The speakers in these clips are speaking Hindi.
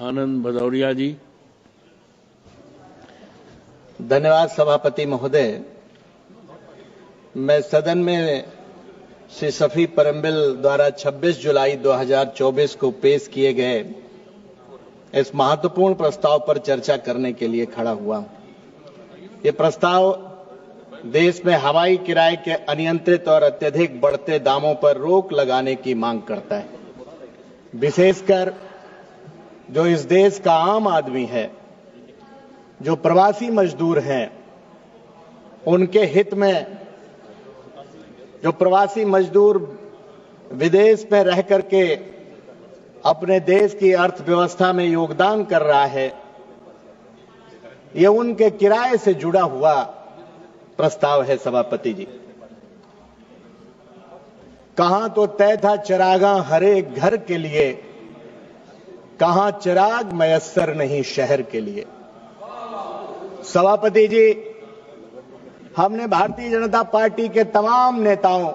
आनंद भदौरिया जी। धन्यवाद सभापति महोदय। मैं सदन में श्री शफी परम्बिल द्वारा 26 जुलाई 2024 को पेश किए गए इस महत्वपूर्ण प्रस्ताव पर चर्चा करने के लिए खड़ा हुआ हूं। ये प्रस्ताव देश में हवाई किराए के अनियंत्रित और अत्यधिक बढ़ते दामों पर रोक लगाने की मांग करता है। विशेषकर जो इस देश का आम आदमी है, जो प्रवासी मजदूर हैं, उनके हित में जो प्रवासी मजदूर विदेश में रह करके अपने देश की अर्थव्यवस्था में योगदान कर रहा है, ये उनके किराए से जुड़ा हुआ प्रस्ताव है। सभापति जी, कहां तो तय था चिरागा हर एक घर के लिए, कहां चिराग मयस्सर नहीं शहर के लिए। सभापति जी, हमने भारतीय जनता पार्टी के तमाम नेताओं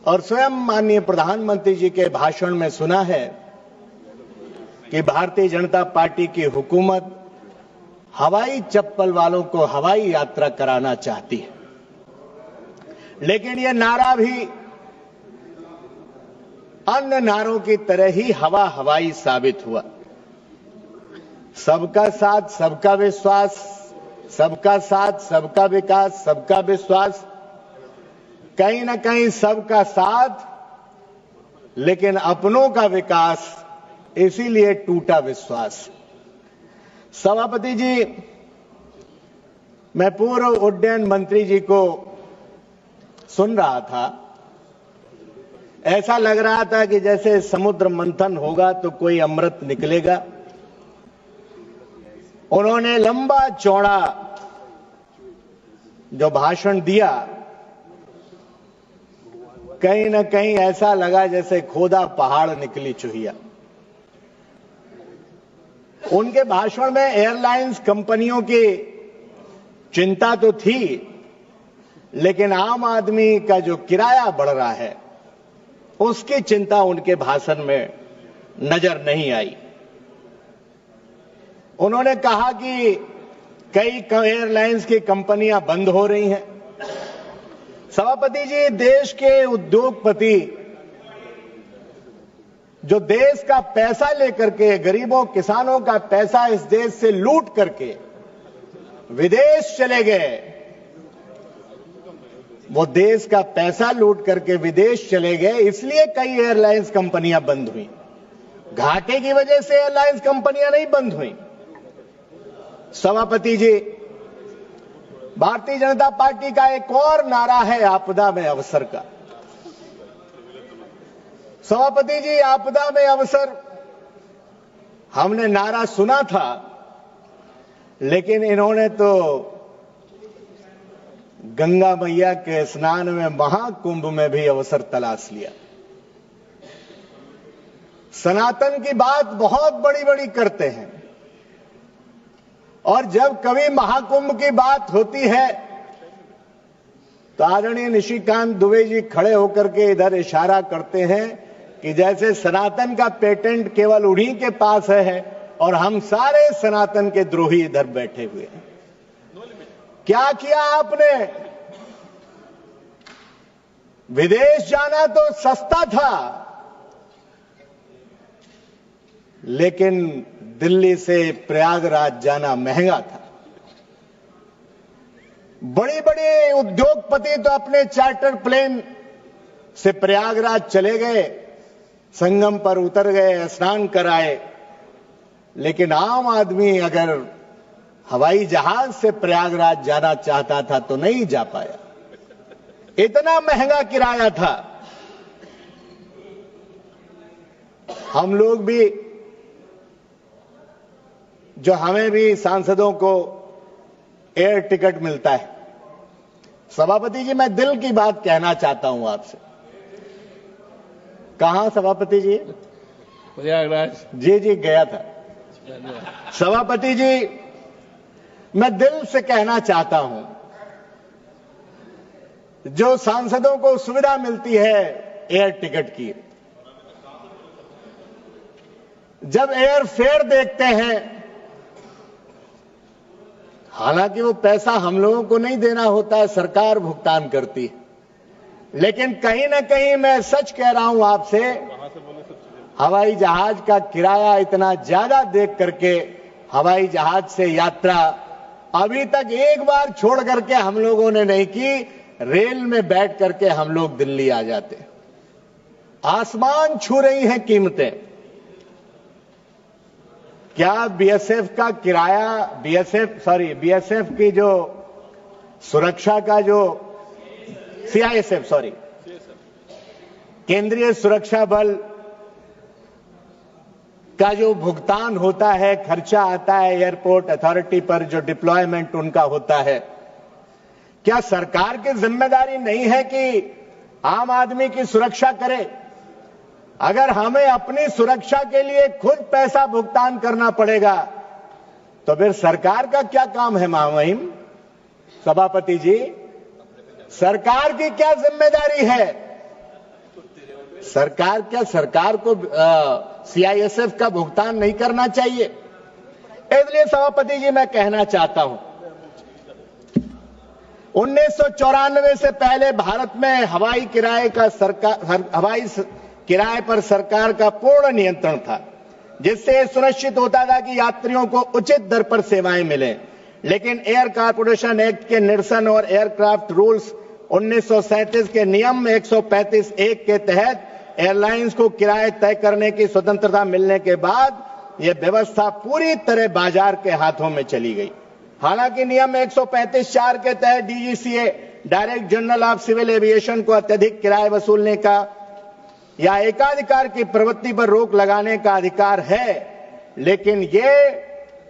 और स्वयं माननीय प्रधानमंत्री जी के भाषण में सुना है कि भारतीय जनता पार्टी की हुकूमत हवाई चप्पल वालों को हवाई यात्रा कराना चाहती है, लेकिन यह नारा भी अन्य नारों की तरह ही हवाई साबित हुआ। सबका साथ सबका विश्वास, सबका साथ सबका विकास, सबका विश्वास, कहीं ना कहीं सबका साथ लेकिन अपनों का विकास, इसीलिए टूटा विश्वास। सभापति जी, मैं पूर्व उड्डयन मंत्री जी को सुन रहा था, ऐसा लग रहा था कि जैसे समुद्र मंथन होगा तो कोई अमृत निकलेगा। उन्होंने लंबा चौड़ा जो भाषण दिया, कहीं ना कहीं ऐसा लगा जैसे खोदा पहाड़ निकली चुहिया। उनके भाषण में एयरलाइंस कंपनियों की चिंता तो थी, लेकिन आम आदमी का जो किराया बढ़ रहा है उसकी चिंता उनके भाषण में नजर नहीं आई। उन्होंने कहा कि कई एयरलाइंस की कंपनियां बंद हो रही हैं। सभापति जी, देश के उद्योगपति जो देश का पैसा लेकर के, गरीबों किसानों का पैसा इस देश से लूट करके विदेश चले गए, वो देश का पैसा लूट करके विदेश चले गए, इसलिए कई एयरलाइंस कंपनियां बंद हुई। घाटे की वजह से एयरलाइंस कंपनियां नहीं बंद हुई। सभापति जी, भारतीय जनता पार्टी का एक और नारा है आपदा में अवसर का। सभापति जी, आपदा में अवसर हमने नारा सुना था, लेकिन इन्होंने तो गंगा मैया के स्नान में, महाकुंभ में भी अवसर तलाश लिया। सनातन की बात बहुत बड़ी बड़ी करते हैं, और जब कभी महाकुंभ की बात होती है तो आदरणीय निशिकांत दुबे जी खड़े होकर के इधर इशारा करते हैं कि जैसे सनातन का पेटेंट केवल उन्हीं के पास है और हम सारे सनातन के द्रोही इधर बैठे हुए हैं। क्या किया आपने? विदेश जाना तो सस्ता था, लेकिन दिल्ली से प्रयागराज जाना महंगा था। बड़ी बड़ी उद्योगपति तो अपने चार्टर प्लेन से प्रयागराज चले गए, संगम पर उतर गए, स्नान कराए, लेकिन आम आदमी अगर हवाई जहाज से प्रयागराज जाना चाहता था तो नहीं जा पाया, इतना महंगा किराया था। हम लोग भी, जो हमें भी सांसदों को एयर टिकट मिलता है, सभापति जी मैं दिल की बात कहना चाहता हूं आपसे। कहां सभापति जी? प्रयागराज। जी जी गया था। सभापति जी, मैं दिल से कहना चाहता हूं, जो सांसदों को सुविधा मिलती है एयर टिकट की, जब एयर फेयर देखते हैं, हालांकि वो पैसा हम लोगों को नहीं देना होता है, सरकार भुगतान करती है, लेकिन कहीं ना कहीं मैं सच कह रहा हूं आपसे, हवाई जहाज का किराया इतना ज्यादा देख करके हवाई जहाज से यात्रा अभी तक एक बार छोड़ करके हम लोगों ने नहीं की। रेल में बैठ करके हम लोग दिल्ली आ जाते। आसमान छू रही हैं कीमतें। क्या बीएसएफ का किराया, बीएसएफ की जो सुरक्षा का जो सीआईएसएफ केंद्रीय सुरक्षा बल का जो भुगतान होता है, खर्चा आता है एयरपोर्ट अथॉरिटी पर, जो डिप्लॉयमेंट उनका होता है, क्या सरकार की जिम्मेदारी नहीं है कि आम आदमी की सुरक्षा करे? अगर हमें अपनी सुरक्षा के लिए खुद पैसा भुगतान करना पड़ेगा तो फिर सरकार का क्या काम है? महामहिम सभापति जी, सरकार की क्या जिम्मेदारी है? सरकार को सीआईएसएफ का भुगतान नहीं करना चाहिए? इसलिए सभापति जी मैं कहना चाहता हूं, 1994 से पहले भारत में हवाई किराए पर सरकार का पूर्ण नियंत्रण था, जिससे सुनिश्चित होता था कि यात्रियों को उचित दर पर सेवाएं मिलें। लेकिन एयर कॉर्पोरेशन एक्ट के निरसन और एयरक्राफ्ट रूल्स 1937 के नियम 135(1) के तहत एयरलाइंस को किराए तय करने की स्वतंत्रता मिलने के बाद यह व्यवस्था पूरी तरह बाजार के हाथों में चली गई। हालांकि नियम 135(4) के तहत DGCA, director general of civil aviation को अत्यधिक किराए वसूलने का या एकाधिकार की प्रवृत्ति पर रोक लगाने का अधिकार है, लेकिन यह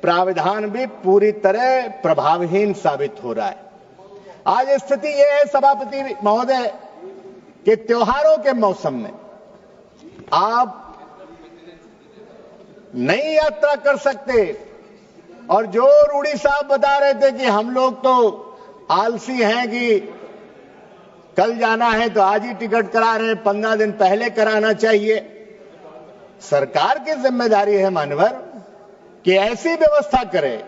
प्रावधान भी पूरी तरह प्रभावहीन साबित हो रहा है। आज स्थिति यह है सभापति महोदय कि त्योहारों के मौसम में आप नई यात्रा कर सकते, और जो रूडी साहब बता रहे थे कि हम लोग तो आलसी हैं कि कल जाना है तो आज ही टिकट करा रहे हैं, 15 दिन पहले कराना चाहिए। सरकार की जिम्मेदारी है मानवर कि ऐसी व्यवस्था करे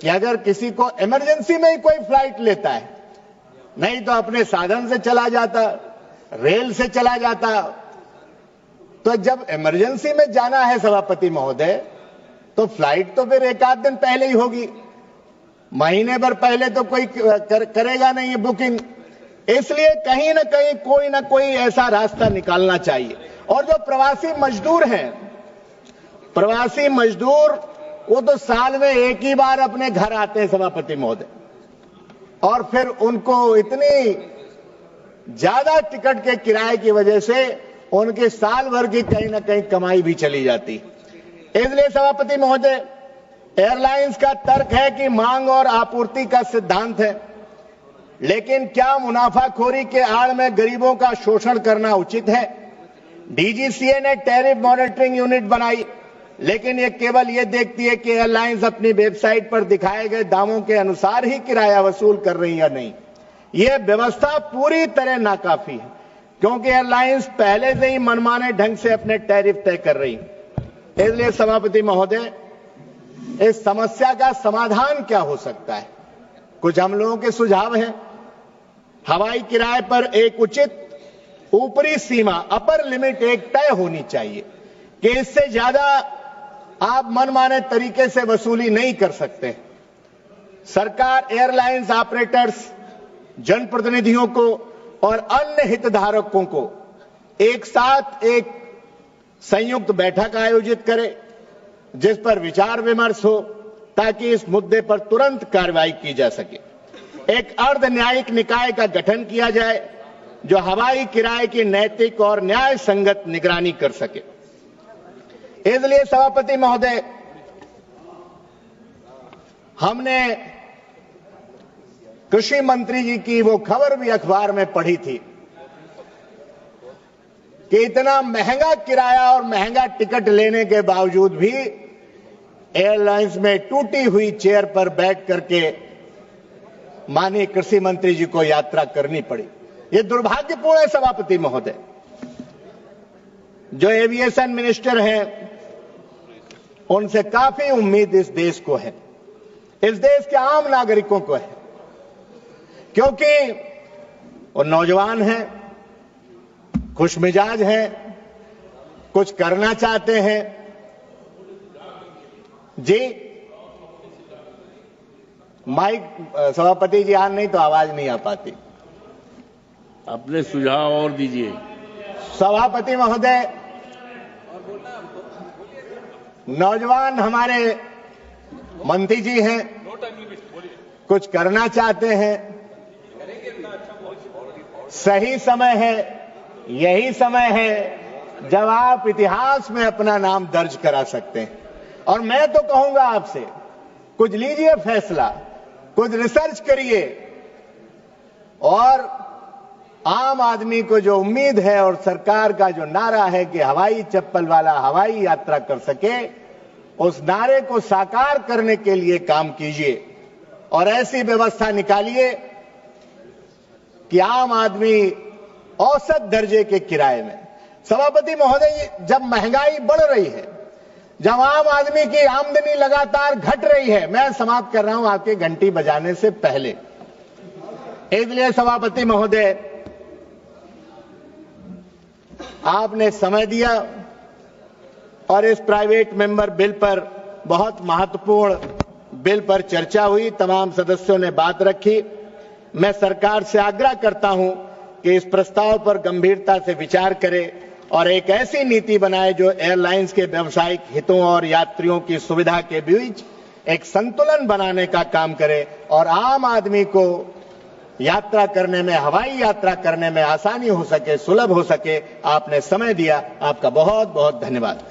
कि अगर किसी को इमरजेंसी में ही कोई फ्लाइट लेता है, नहीं तो अपने साधन से चला जाता, रेल से चला जाता, तो जब इमरजेंसी में जाना है सभापति महोदय तो फ्लाइट तो फिर एक आध दिन पहले ही होगी, महीने भर पहले तो कोई करेगा नहीं है बुकिंग। इसलिए कहीं ना कोई ऐसा रास्ता निकालना चाहिए। और जो प्रवासी मजदूर हैं, प्रवासी मजदूर वो तो साल में एक ही बार अपने घर आते हैं सभापति महोदय, और फिर उनको इतनी ज्यादा टिकट के किराए की वजह से उनके साल भर की कहीं ना कहीं कमाई भी चली जाती। इसलिए सभापति महोदय, एयरलाइंस का तर्क है कि मांग और आपूर्ति का सिद्धांत है, लेकिन क्या मुनाफाखोरी के आड़ में गरीबों का शोषण करना उचित है? डीजीसीए ने टैरिफ मॉनिटरिंग यूनिट बनाई, लेकिन यह केवल यह देखती है कि एयरलाइंस अपनी वेबसाइट पर दिखाए गए दामों के अनुसार ही किराया वसूल कर रही है या नहीं। यह व्यवस्था पूरी तरह नाकाफी है, क्योंकि एयरलाइंस पहले से ही मनमाने ढंग से अपने टैरिफ तय कर रही है। इसलिए सभापति महोदय, इस समस्या का समाधान क्या हो सकता है? कुछ हम लोगों के सुझाव हैं। हवाई किराए पर एक उचित ऊपरी सीमा, अपर लिमिट एक तय होनी चाहिए कि इससे ज्यादा आप मनमाने तरीके से वसूली नहीं कर सकते। सरकार एयरलाइंस ऑपरेटर्स, जनप्रतिनिधियों को और अन्य हितधारकों को एक साथ एक संयुक्त बैठक आयोजित करे, जिस पर विचार विमर्श हो, ताकि इस मुद्दे पर तुरंत कार्रवाई की जा सके। एक अर्ध न्यायिक निकाय का गठन किया जाए जो हवाई किराए की नैतिक और न्याय संगत निगरानी कर सके। इसलिए सभापति महोदय, हमने कृषि मंत्री जी की वो खबर भी अखबार में पढ़ी थी कि इतना महंगा किराया और महंगा टिकट लेने के बावजूद भी एयरलाइंस में टूटी हुई चेयर पर बैठ करके माननीय कृषि मंत्री जी को यात्रा करनी पड़ी। यह दुर्भाग्यपूर्ण है सभापति महोदय। जो एविएशन मिनिस्टर हैं उनसे काफी उम्मीद इस देश को है, इस देश के आम नागरिकों को है, क्योंकि वो नौजवान हैं, खुशमिजाज हैं, कुछ करना चाहते हैं। जी माइक सभापति जी आन नहीं तो आवाज नहीं आ पाती। अपने सुझाव और दीजिए। सभापति महोदय, नौजवान हमारे मंत्री जी हैं, कुछ करना चाहते हैं, सही समय है, यही समय है जब आप इतिहास में अपना नाम दर्ज करा सकते हैं। और मैं तो कहूंगा आपसे, कुछ लीजिए फैसला, कुछ रिसर्च करिए और आम आदमी को जो उम्मीद है और सरकार का जो नारा है कि हवाई चप्पल वाला हवाई यात्रा कर सके, उस नारे को साकार करने के लिए काम कीजिए और ऐसी व्यवस्था निकालिए कि आम आदमी औसत दर्जे के किराए में। सभापति महोदय, जब महंगाई बढ़ रही है, जब आम आदमी की आमदनी लगातार घट रही है, मैं समाप्त कर रहा हूं आपके घंटी बजाने से पहले, इसलिए सभापति महोदय आपने समय दिया और इस प्राइवेट मेंबर बिल पर, बहुत महत्वपूर्ण बिल पर चर्चा हुई, तमाम सदस्यों ने बात रखी। मैं सरकार से आग्रह करता हूं कि इस प्रस्ताव पर गंभीरता से विचार करे और एक ऐसी नीति बनाए जो एयरलाइंस के व्यावसायिक हितों और यात्रियों की सुविधा के बीच एक संतुलन बनाने का काम करे और आम आदमी को यात्रा करने में, हवाई यात्रा करने में आसानी हो सके, सुलभ हो सके। आपने समय दिया, आपका बहुत बहुत धन्यवाद।